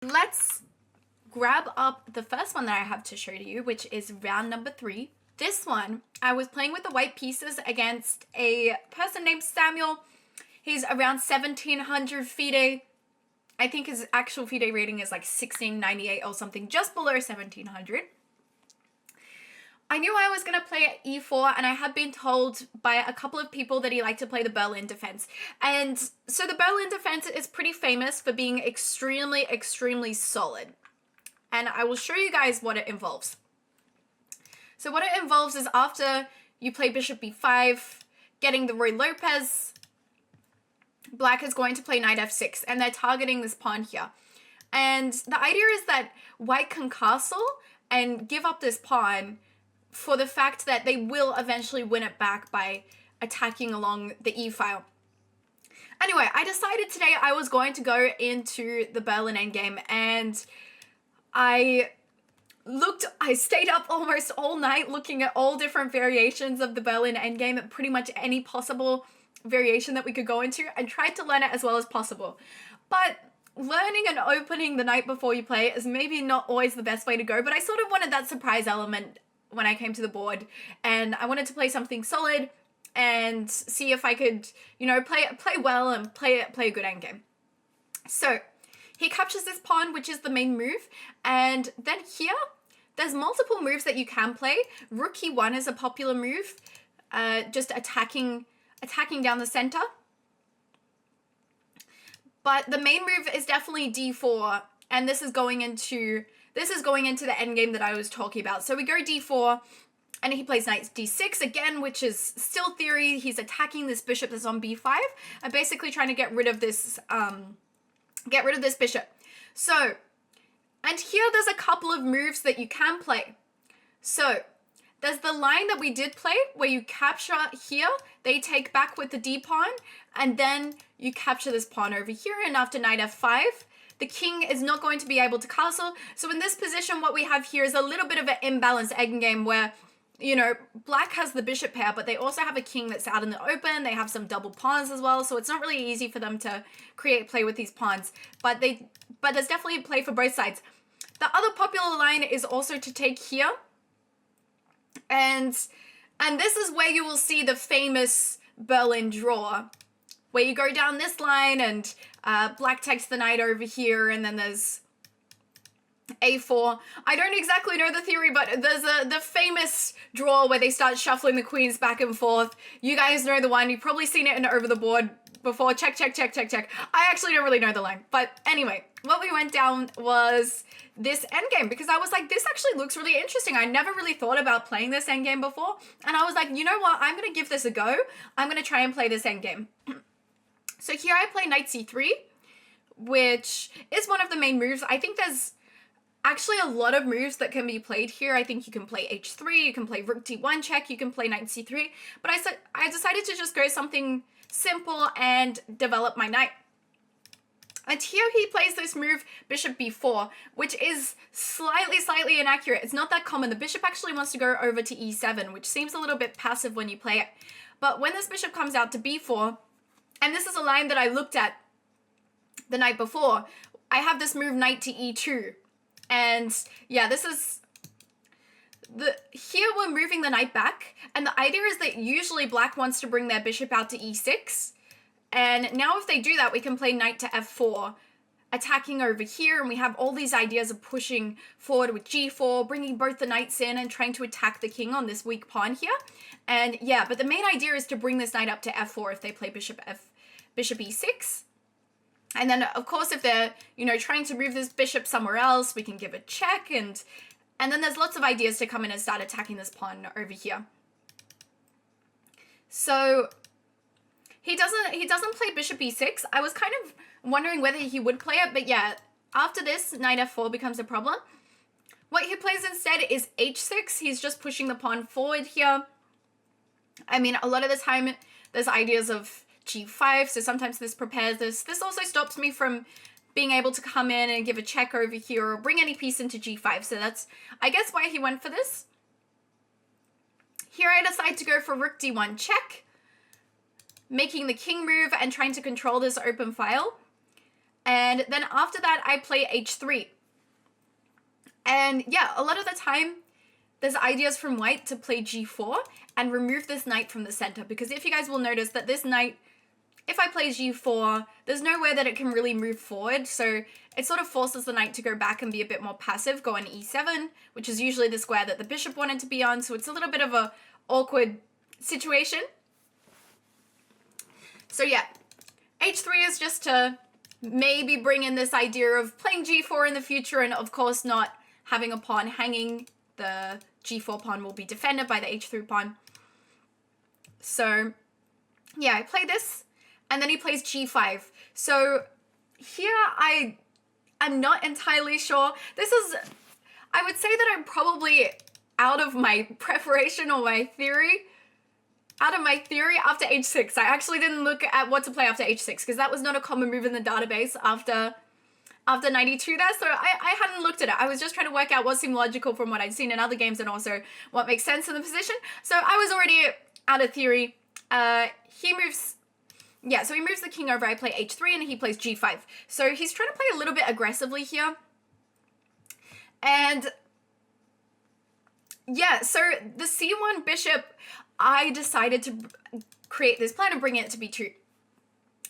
Let's grab up the first one that I have to show to you, which is round number 3. This one, I was playing with the white pieces against a person named Samuel. He's around 1700 FIDE. I think his actual FIDE rating is like 1698 or something, just below 1700. I knew I was going to play at e4, and I had been told by a couple of people that he liked to play the Berlin defense. And so the Berlin defense is pretty famous for being extremely, extremely solid. And I will show you guys what it involves. So what it involves is after you play bishop b5, getting the Roy Lopez, black is going to play knight f6, and they're targeting this pawn here. And the idea is that white can castle and give up this pawn for the fact that they will eventually win it back by attacking along the e-file. Anyway, I decided today I was going to go into the Berlin endgame, and I stayed up almost all night looking at all different variations of the Berlin endgame, pretty much any possible variation that we could go into, and tried to learn it as well as possible. But learning and opening the night before you play is maybe not always the best way to go, but I sort of wanted that surprise element when I came to the board, and I wanted to play something solid and see if I could, you know, play well and play a good endgame. So he captures this pawn, which is the main move, and then here there's multiple moves that you can play. Rook e1 is a popular move, just attacking down the center. But the main move is definitely d4, and this is going into the endgame that I was talking about. So we go d4, and he plays knight d6 again, which is still theory. He's attacking this bishop that's on b5, and basically trying to get rid of this bishop. So, and here there's a couple of moves that you can play. So there's the line that we did play where you capture here, they take back with the d pawn, and then you capture this pawn over here, and after knight f5, the king is not going to be able to castle. So in this position, what we have here is a little bit of an imbalanced endgame where, you know, black has the bishop pair, but they also have a king that's out in the open. They have some double pawns as well, so it's not really easy for them to create play with these pawns. But there's definitely a play for both sides. The other popular line is also to take here, and this is where you will see the famous Berlin draw, where you go down this line and black takes the knight over here, and then there's a4. I don't exactly know the theory, but there's the famous draw where they start shuffling the queens back and forth. You guys know the one. You've probably seen it in Over the Board before. Check. I actually don't really know the line. But anyway, what we went down was this endgame, because I was like, this actually looks really interesting. I never really thought about playing this endgame before. And I was like, you know what? I'm going to give this a go. I'm going to try and play this endgame. So here I play knight c3, which is one of the main moves. I think there's actually a lot of moves that can be played here. I think you can play h3, you can play rook d1 check, you can play knight c3. But I decided to just go something simple and develop my knight. And here he plays this move, bishop b4, which is slightly inaccurate. It's not that common. The bishop actually wants to go over to e7, which seems a little bit passive when you play it. But when this bishop comes out to b4, and this is a line that I looked at the night before, I have this move knight to e2. And yeah, here we're moving the knight back, and the idea is that usually black wants to bring their bishop out to e6. And now if they do that, we can play knight to f4, attacking over here, and we have all these ideas of pushing forward with g4, bringing both the knights in and trying to attack the king on this weak pawn here. And yeah, but the main idea is to bring this knight up to f4 if they play bishop e6. And then, of course, if they're, you know, trying to move this bishop somewhere else, we can give a check, and then there's lots of ideas to come in and start attacking this pawn over here. So he doesn't play bishop e6. I was kind of wondering whether he would play it, but yeah, after this, knight f4 becomes a problem. What he plays instead is h6. He's just pushing the pawn forward here. I mean, a lot of the time, there's ideas of g5, so sometimes this prepares this. This also stops me from being able to come in and give a check over here or bring any piece into g5, so that's, I guess, why he went for this. Here I decide to go for rook d1 check, making the king move and trying to control this open file. And then after that, I play h3. And yeah, a lot of the time, there's ideas from white to play g4 and remove this knight from the center. Because if you guys will notice that this knight, if I play g4, there's nowhere that it can really move forward. So it sort of forces the knight to go back and be a bit more passive, go on e7, which is usually the square that the bishop wanted to be on. So it's a little bit of a awkward situation. So yeah, h3 is just to maybe bring in this idea of playing g4 in the future, and of course not having a pawn hanging. The g4 pawn will be defended by the h3 pawn. So yeah, I play this, and then he plays g5. So here I'm not entirely sure. This is, I would say that I'm probably out of my preparation or my theory. Out of my theory after h6. I actually didn't look at what to play after h6 because that was not a common move in the database after 92 there. So I hadn't looked at it. I was just trying to work out what seemed logical from what I'd seen in other games and also what makes sense in the position. So I was already out of theory. He moves the king over. I play h3 and he plays g5. So he's trying to play a little bit aggressively here. And yeah, so the c1 bishop, I decided to create this plan and bring it to b2.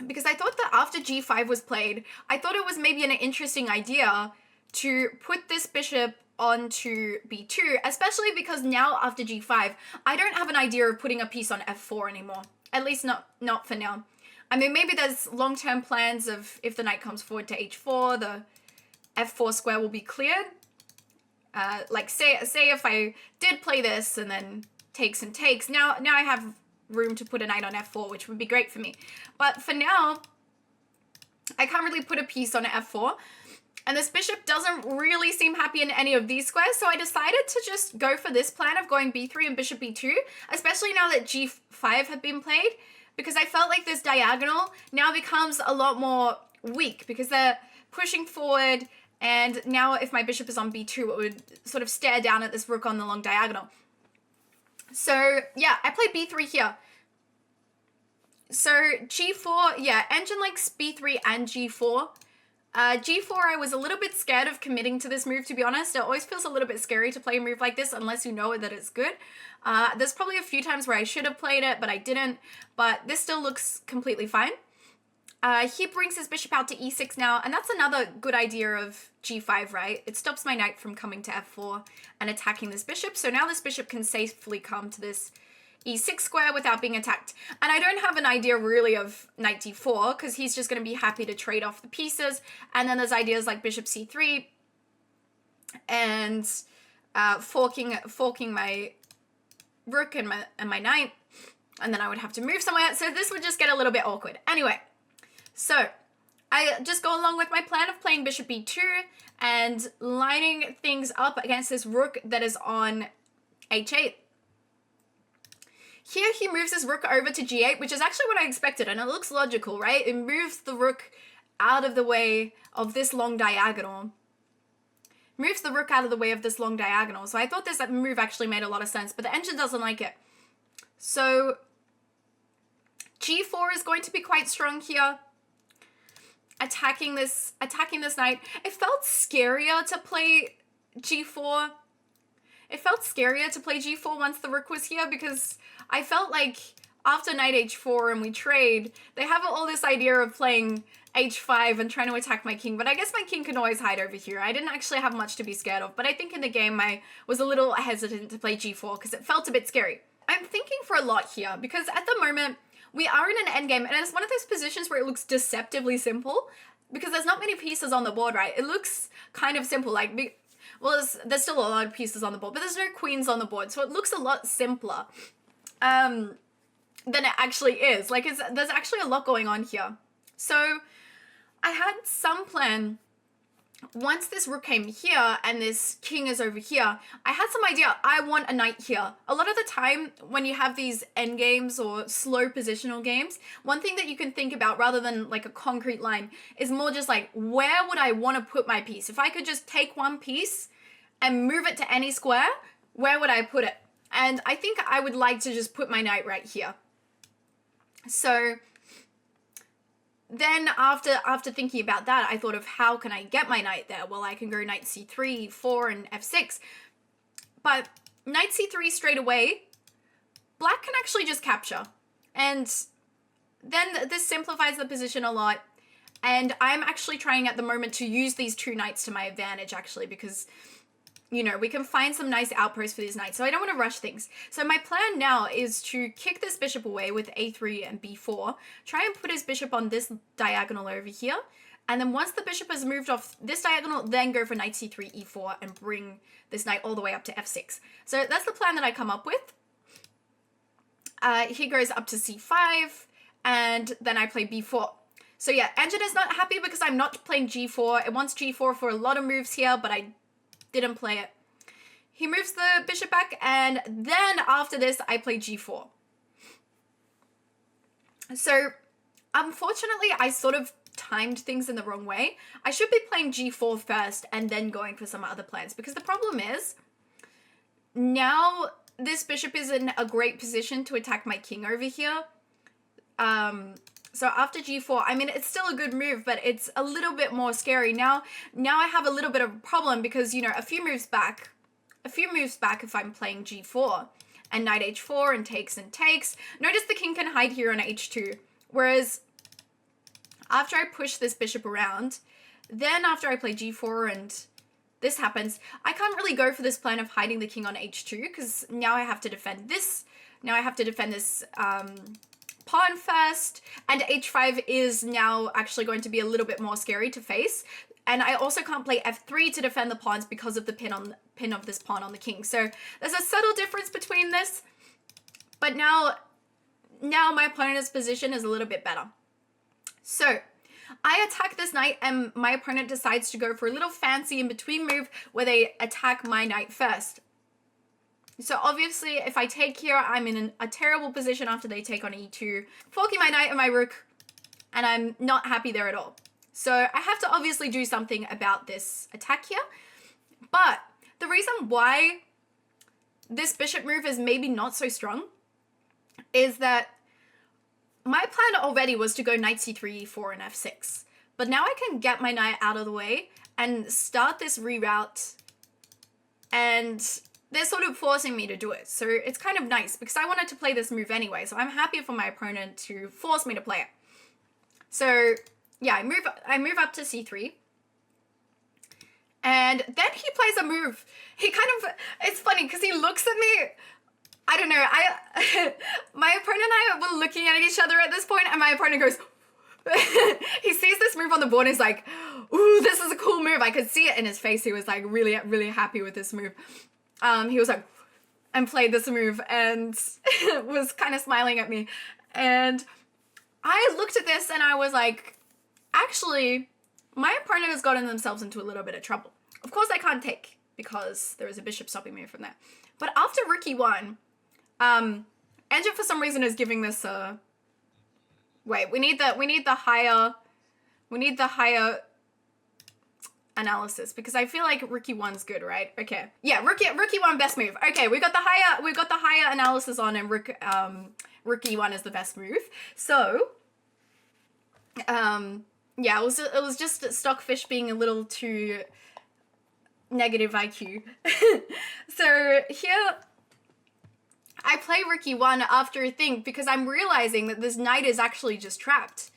Because I thought that after g5 was played, I thought it was maybe an interesting idea to put this bishop onto b2, especially because now after g5, I don't have an idea of putting a piece on f4 anymore. At least not for now. I mean, maybe there's long-term plans of if the knight comes forward to h4, the f4 square will be cleared. Like say if I did play this and then takes and takes, now I have room to put a knight on f4, which would be great for me. But for now, I can't really put a piece on f4. And this bishop doesn't really seem happy in any of these squares, so I decided to just go for this plan of going b3 and bishop b2, especially now that g5 had been played, because I felt like this diagonal now becomes a lot more weak because they're pushing forward, and now if my bishop is on b2, it would sort of stare down at this rook on the long diagonal. So yeah, I played b3 here. So g4, yeah, engine likes b3 and g4. G4, I was a little bit scared of committing to this move, to be honest. It always feels a little bit scary to play a move like this unless you know that it's good. There's probably a few times where I should have played it, but I didn't. But this still looks completely fine. He brings his bishop out to e6 now, and that's another good idea of g5, right? It stops my knight from coming to f4 and attacking this bishop. So now this bishop can safely come to this e6 square without being attacked. And I don't have an idea really of knight d4 because he's just going to be happy to trade off the pieces. And then there's ideas like bishop c3 and forking my rook and my knight. And then I would have to move somewhere. So this would just get a little bit awkward. Anyway, so I just go along with my plan of playing bishop b2 and lining things up against this rook that is on h8. Here he moves his rook over to g8, which is actually what I expected, and it looks logical, right? It moves the rook out of the way of this long diagonal. Moves the rook out of the way of this long diagonal. So I thought this move actually made a lot of sense, but the engine doesn't like it. So g4 is going to be quite strong here. Attacking this knight. It felt scarier to play g4. It felt scarier to play g4 once the rook was here because I felt like after knight h4 and we trade, they have all this idea of playing h5 and trying to attack my king, but I guess my king can always hide over here. I didn't actually have much to be scared of, but I think in the game I was a little hesitant to play g4 because it felt a bit scary. I'm thinking for a lot here because at the moment we are in an endgame and it's one of those positions where it looks deceptively simple because there's not many pieces on the board, right? It looks kind of simple, like, well, there's still a lot of pieces on the board, but there's no queens on the board, so it looks a lot simpler than it actually is. Like, there's actually a lot going on here. So I had some plan. Once this rook came here and this king is over here, I had some idea. I want a knight here. A lot of the time when you have these end games or slow positional games, one thing that you can think about rather than like a concrete line is more just like, where would I want to put my piece? If I could just take one piece and move it to any square, where would I put it? And I think I would like to just put my knight right here. So then after thinking about that, I thought of how can I get my knight there? Well, I can go knight c3, e4, and f6. But knight c3 straight away, black can actually just capture. And then this simplifies the position a lot. And I'm actually trying at the moment to use these two knights to my advantage, actually, because, you know, we can find some nice outposts for these knights. So I don't want to rush things. So my plan now is to kick this bishop away with a3 and b4. Try and put his bishop on this diagonal over here. And then once the bishop has moved off this diagonal, then go for knight c3, e4, and bring this knight all the way up to f6. So that's the plan that I come up with. He goes up to c5, and then I play b4. So yeah, engine is not happy because I'm not playing g4. It wants g4 for a lot of moves here, but I didn't play it. He moves the bishop back, and then after this, I play g4. So unfortunately, I sort of timed things in the wrong way. I should be playing g4 first and then going for some other plans, because the problem is now this bishop is in a great position to attack my king over here. So after g4, I mean, it's still a good move, but it's a little bit more scary. Now I have a little bit of a problem because, you know, a few moves back if I'm playing g4 and knight h4 and takes, notice the king can hide here on h2. Whereas after I push this bishop around, then after I play g4 and this happens, I can't really go for this plan of hiding the king on h2 because now I have to defend this. Now I have to defend this pawn first, and h5 is now actually going to be a little bit more scary to face. And I also can't play f3 to defend the pawns because of the pin of this pawn on the king. So there's a subtle difference between this, but now my opponent's position is a little bit better. So I attack this knight, and my opponent decides to go for a little fancy in-between move where they attack my knight first. So obviously, if I take here, I'm in a terrible position after they take on e2, forking my knight and my rook, and I'm not happy there at all. So I have to obviously do something about this attack here. But the reason why this bishop move is maybe not so strong is that my plan already was to go knight c3, e4, and f6. But now I can get my knight out of the way and start this reroute, and they're sort of forcing me to do it. So it's kind of nice because I wanted to play this move anyway. So I'm happy for my opponent to force me to play it. So yeah, I move up to c3. And then he plays a move. He kind of, it's funny because he looks at me. I don't know. My opponent and I were looking at each other at this point, and my opponent goes, he sees this move on the board and he's like, ooh, this is a cool move. I could see it in his face. He was like really, really happy with this move. He was like, and played this move and was kind of smiling at me. And I looked at this and I was like, actually, my opponent has gotten themselves into a little bit of trouble. Of course I can't take because there is a bishop stopping me from that. But after rook e1, engine for some reason is giving this a, wait, we need the higher analysis because I feel like rook e1's good, right? Okay. Yeah, rook e1 best move. Okay, we got the higher analysis on, and rook e1 is the best move. So yeah, it was just Stockfish being a little too negative IQ. So here I play rook e1 after a think because I'm realizing that this knight is actually just trapped.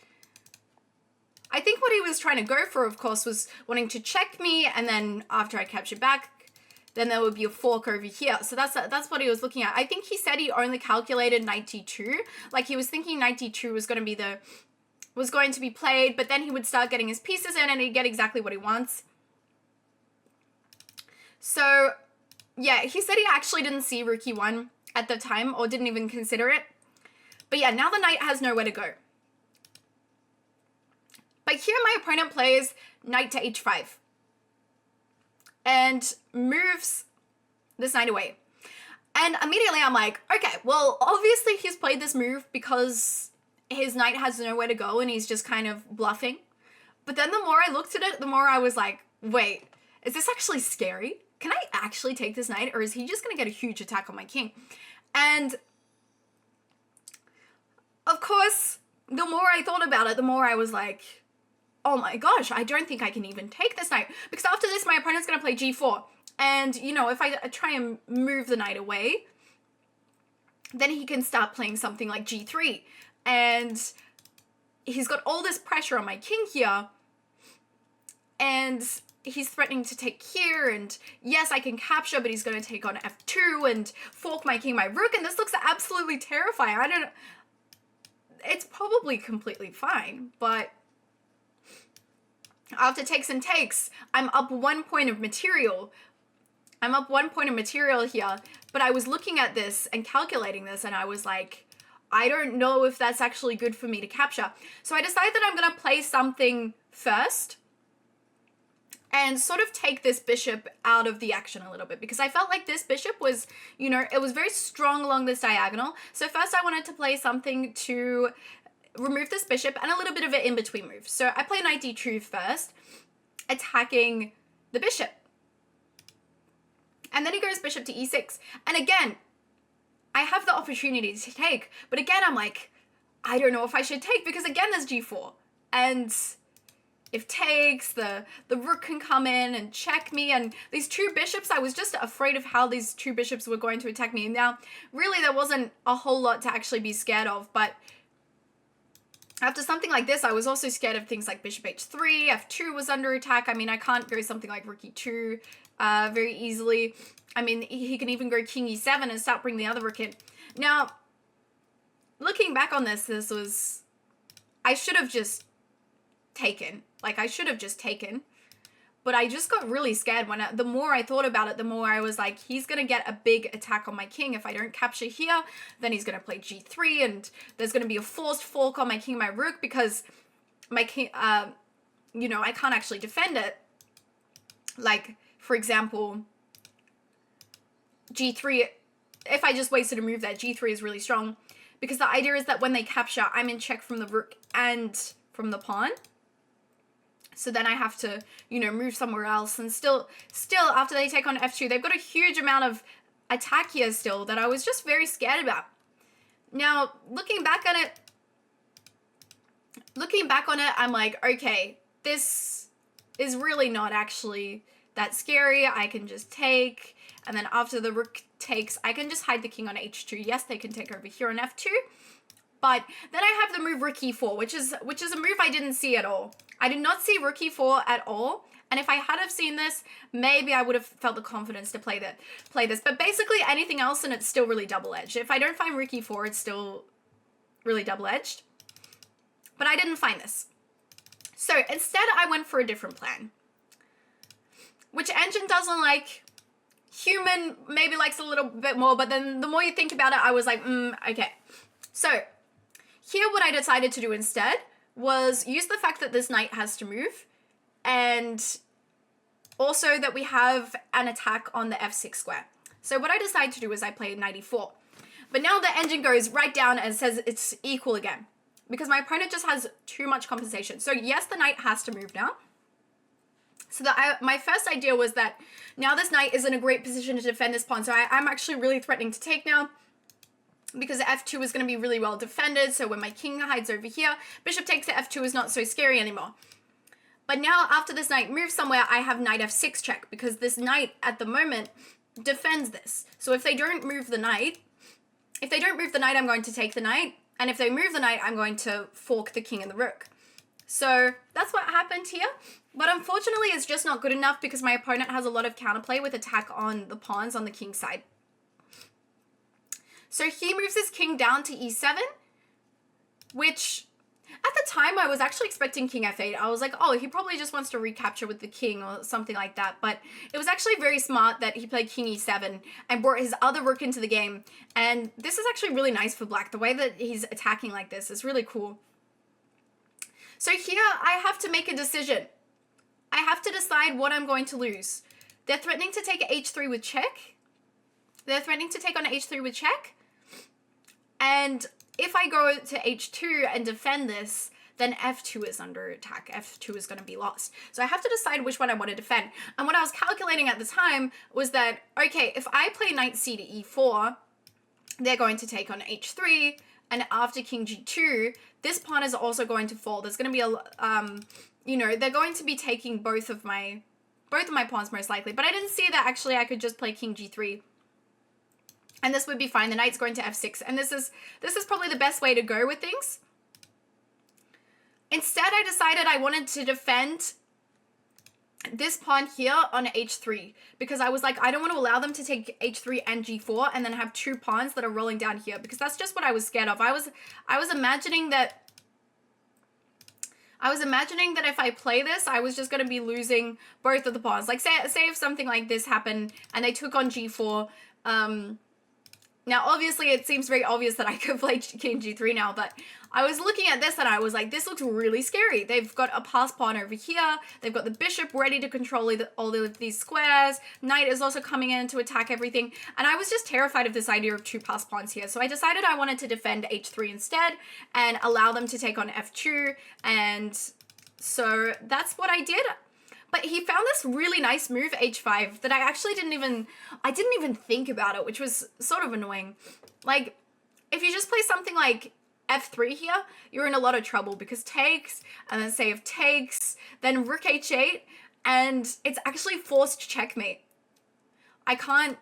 I think what he was trying to go for, of course, was wanting to check me, and then after I capture back, then there would be a fork over here. So that's what he was looking at. I think he said he only calculated knight d2. Like he was thinking knight d2 was going to be played, but then he would start getting his pieces in and he'd get exactly what he wants. So yeah, he said he actually didn't see rook e1 at the time, or didn't even consider it. But yeah, now the knight has nowhere to go. But here my opponent plays knight to h5 and moves this knight away. And immediately I'm like, okay, well, obviously he's played this move because his knight has nowhere to go and he's just kind of bluffing. But then the more I looked at it, the more I was like, wait, is this actually scary? Can I actually take this knight, or is he just going to get a huge attack on my king? And of course, the more I thought about it, the more I was like, oh my gosh, I don't think I can even take this knight. Because after this, my opponent's going to play g4. And, you know, if I try and move the knight away, then he can start playing something like g3. And he's got all this pressure on my king here. And he's threatening to take here. And yes, I can capture, but he's going to take on f2 and fork my king, my rook. And this looks absolutely terrifying. I don't... It's probably completely fine, but after takes and takes, I'm up 1 point of material. I'm up 1 point of material here, but I was looking at this and calculating this, and I was like, I don't know if that's actually good for me to capture. So I decided that I'm going to play something first and sort of take this bishop out of the action a little bit, because I felt like this bishop was, you know, it was very strong along this diagonal. So first I wanted to play something to remove this bishop and a little bit of an in-between move. So I play knight d2 first, attacking the bishop. And then he goes bishop to e6. And again, I have the opportunity to take, but again, I'm like, I don't know if I should take, because again, there's g4. And if takes, the rook can come in and check me. And these two bishops, I was just afraid of how these two bishops were going to attack me. Now, really, there wasn't a whole lot to actually be scared of, but after something like this, I was also scared of things like bishop h3, f2 was under attack. I mean, I can't go something like rook e2 very easily. I mean, he can even go king e7 and start bringing the other rook in. Now, looking back on this was... I should have just taken. Like, I should have just taken. But I just got really scared when the more I thought about it, the more I was like, he's going to get a big attack on my king. If I don't capture here, then he's going to play g3, and there's going to be a forced fork on my king, my rook, because my king, you know, I can't actually defend it. Like, for example, g3, if I just wasted a move there, g3 is really strong, because the idea is that when they capture, I'm in check from the rook and from the pawn. So then I have to, you know, move somewhere else. And still, after they take on f2, they've got a huge amount of attack here still that I was just very scared about. Now, looking back on it, I'm like, okay, this is really not actually that scary. I can just take, and then after the rook takes, I can just hide the king on h2. Yes, they can take over here on f2. But then I have the move rook e4, which is a move I didn't see at all. I did not see rook e4 at all. And if I had have seen this, maybe I would have felt the confidence to play this. But basically anything else, and it's still really double-edged. If I don't find rook e4, it's still really double-edged. But I didn't find this. So instead, I went for a different plan. Which engine doesn't like? Human maybe likes a little bit more, but then the more you think about it, I was like, okay. So here, what I decided to do instead was use the fact that this knight has to move, and also that we have an attack on the f6 square. So what I decided to do is I played knight e4. But now the engine goes right down and says it's equal again, because my opponent just has too much compensation. So yes, the knight has to move now. So my first idea was that now this knight is in a great position to defend this pawn. So I'm actually really threatening to take now, because f2 is going to be really well defended. So when my king hides over here, bishop takes to f2 is not so scary anymore. But now after this knight moves somewhere, I have knight f6 check, because this knight at the moment defends this. So if they don't move the knight, I'm going to take the knight. And if they move the knight, I'm going to fork the king and the rook. So that's what happened here. But unfortunately, it's just not good enough, because my opponent has a lot of counterplay with attack on the pawns on the king side. So he moves his king down to e7, which at the time I was actually expecting king f8. I was like, oh, he probably just wants to recapture with the king or something like that. But it was actually very smart that he played king e7 and brought his other rook into the game. And this is actually really nice for black. The way that he's attacking like this is really cool. So here I have to make a decision. I have to decide what I'm going to lose. They're threatening to take h3 with check. They're threatening to take on h3 with check. And if I go to h2 and defend this, then f2 is under attack. f2 is going to be lost. So I have to decide which one I want to defend. And what I was calculating at the time was that, okay, if I play knight c to e4, they're going to take on h3, and after king g2, this pawn is also going to fall. There's going to be a, you know, they're going to be taking both of my pawns most likely. But I didn't see that actually I could just play king g3. And this would be fine. The knight's going to f6. And this is probably the best way to go with things. Instead, I decided I wanted to defend this pawn here on h3, because I was like, I don't want to allow them to take h3 and g4 and then have two pawns that are rolling down here, because that's just what I was scared of. I was imagining that if I play this, I was just going to be losing both of the pawns. Like say if something like this happened and they took on g4, now obviously it seems very obvious that I could play king g3 now, but I was looking at this and I was like, this looks really scary. They've got a pass pawn over here. They've got the bishop ready to control all of these squares. Knight is also coming in to attack everything. And I was just terrified of this idea of two pass pawns here. So I decided I wanted to defend h3 instead and allow them to take on f2. And so that's what I did. But he found this really nice move, h5, that I actually didn't even think about it, which was sort of annoying. Like, if you just play something like f3 here, you're in a lot of trouble, because takes, and then say if takes, then rook h8, and it's actually forced checkmate. I can't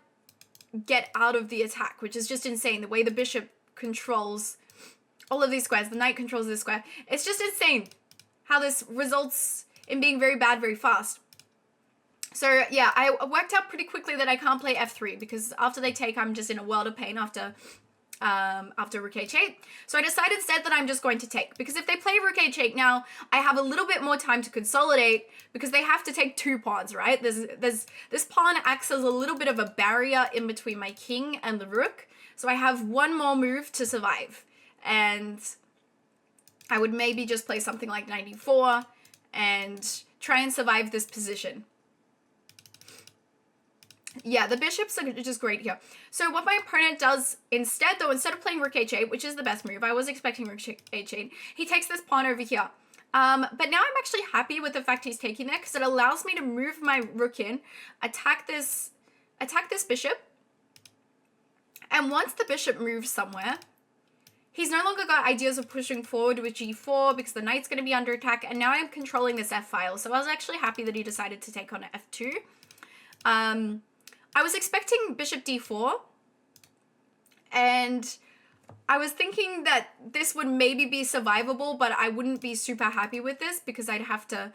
get out of the attack, which is just insane. The way the bishop controls all of these squares, the knight controls this square. It's just insane how this results in being very bad very fast. So yeah, I worked out pretty quickly that I can't play f3, because after they take, I'm just in a world of pain after rook h8. So I decided instead that I'm just going to take, because if they play rook h8 now, I have a little bit more time to consolidate, because they have to take two pawns, right? This pawn acts as a little bit of a barrier in between my king and the rook. So I have one more move to survive. And I would maybe just play something like knight e4 and try and survive this position. Yeah, the bishops are just great here. So what my opponent does instead, though, instead of playing rook h8, which is the best move, I was expecting rook h8, he takes this pawn over here. But now I'm actually happy with the fact he's taking that, because it allows me to move my rook in, attack this bishop. And once the bishop moves somewhere, he's no longer got ideas of pushing forward with g4, because the knight's going to be under attack, and now I'm controlling this f-file. So I was actually happy that he decided to take on f2. I was expecting bishop d4, and I was thinking that this would maybe be survivable, but I wouldn't be super happy with this, because I'd have to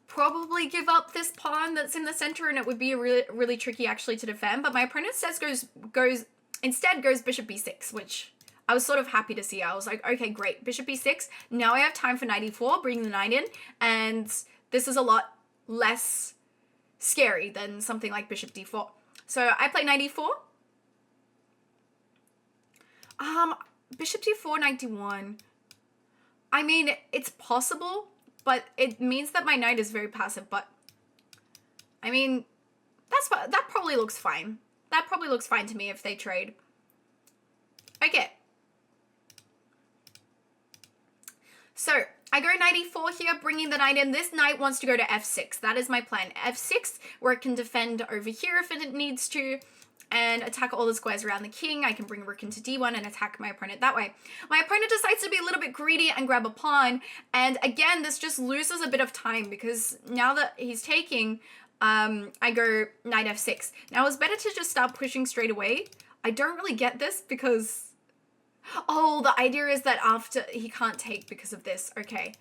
probably give up this pawn that's in the center, and it would be really, really tricky actually to defend. But my opponent instead goes bishop b6, which I was sort of happy to see. I was like, okay, great, bishop b6. Now I have time for knight e4, bringing the knight in, and this is a lot less scary than something like bishop d4. So I play knight e4. Bishop d4, knight d1. I mean, it's possible, but it means that my knight is very passive. But I mean, that probably looks fine. That probably looks fine to me if they trade. Okay. So I go knight e4 here, bringing the knight in. This knight wants to go to f6. That is my plan. f6, where it can defend over here if it needs to, and attack all the squares around the king. I can bring rook into d1 and attack my opponent that way. My opponent decides to be a little bit greedy and grab a pawn. And again, this just loses a bit of time, because now that he's taking, I go knight f6. Now it's better to just start pushing straight away. I don't really get this, because oh, the idea is that after he can't take because of this. Okay.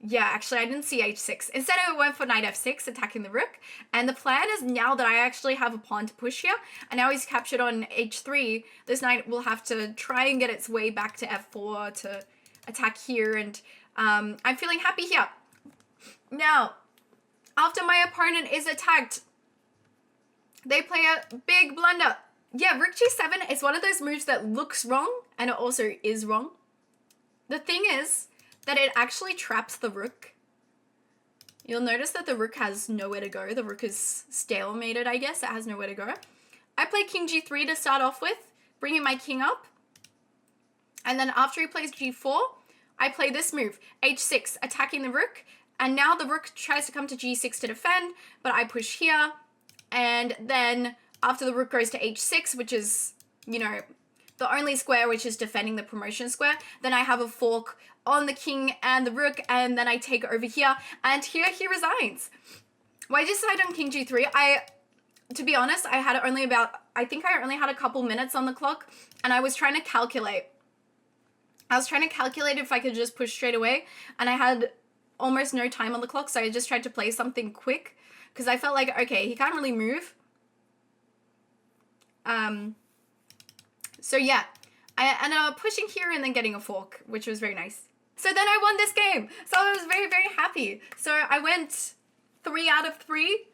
Yeah, actually, I didn't see h6. Instead, I went for knight f6, attacking the rook. And the plan is now that I actually have a pawn to push here, and now he's captured on h3, this knight will have to try and get its way back to f4 to attack here. And I'm feeling happy here. Now, after my opponent is attacked, they play a big blunder. Yeah, rook g7 is one of those moves that looks wrong, and it also is wrong. The thing is that it actually traps the rook. You'll notice that the rook has nowhere to go. The rook is stalemated, I guess. It has nowhere to go. I play king g3 to start off with, bringing my king up. And then after he plays g4, I play this move, h6, attacking the rook. And now the rook tries to come to g6 to defend, but I push here. And then after the rook goes to h6, which is, you know, the only square which is defending the promotion square. Then I have a fork on the king and the rook, and then I take over here, and here he resigns. Why decide on king g3? To be honest, I only had a couple minutes on the clock, and I was trying to calculate. If I could just push straight away, and I had almost no time on the clock, so I just tried to play something quick, because I felt like, okay, he can't really move. So yeah, I ended up pushing here and then getting a fork, which was very nice. So then I won this game, so I was very, very happy. So I went 3 out of 3,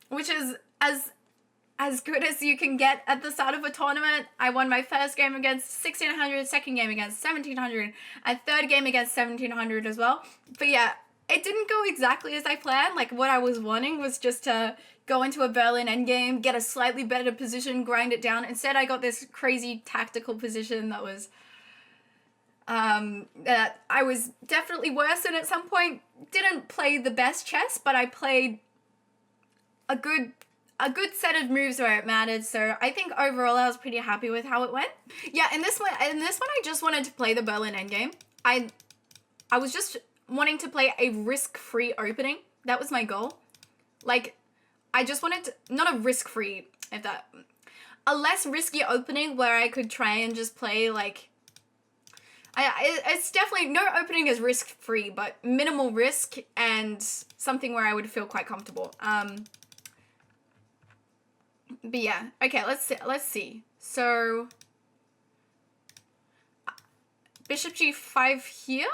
which is as good as you can get at the start of a tournament. I won my first game against 1600, second game against 1700, and third game against 1700 as well. But yeah, it didn't go exactly as I planned. Like, what I was wanting was just to go into a Berlin endgame, get a slightly better position, grind it down. Instead, I got this crazy tactical position that was that I was definitely worse in at some point. Didn't play the best chess, but I played a good set of moves where it mattered. So I think overall I was pretty happy with how it went. Yeah, in this one I just wanted to play the Berlin endgame. I was just wanting to play a risk-free opening. That was my goal. Like, I just wanted to, not a risk-free, a less risky opening where I could try and just play like, it's definitely, no opening is risk-free, but minimal risk and something where I would feel quite comfortable. But yeah, okay, let's see. So, bishop g5 here?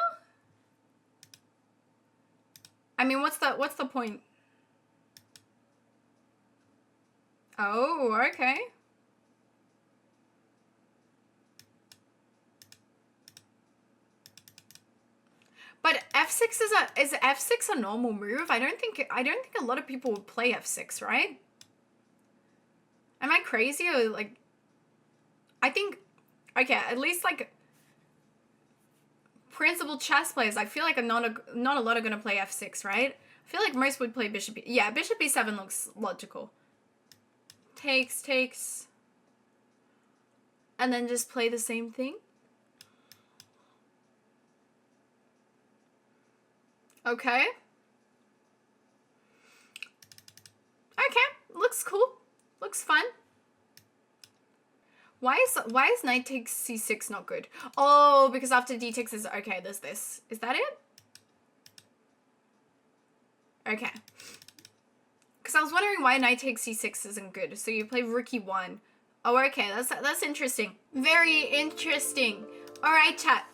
I mean, what's the point? Oh, okay. But f6 is f6 a normal move? I don't think a lot of people would play f6, right? Am I crazy, or like, I think, okay, at least like principal chess players, I feel like not a lot are gonna play f6, right? I feel like most would play bishop b. Yeah, bishop b7 looks logical. Takes, and then just play the same thing. Okay. Okay, looks cool. Looks fun. Why is knight takes c6 not good? Oh, because after d takes is, okay, there's this. Is that it? Okay. Because I was wondering why knight takes c6 isn't good. So you play rook e1. Oh, okay, that's interesting. Very interesting. All right, chat.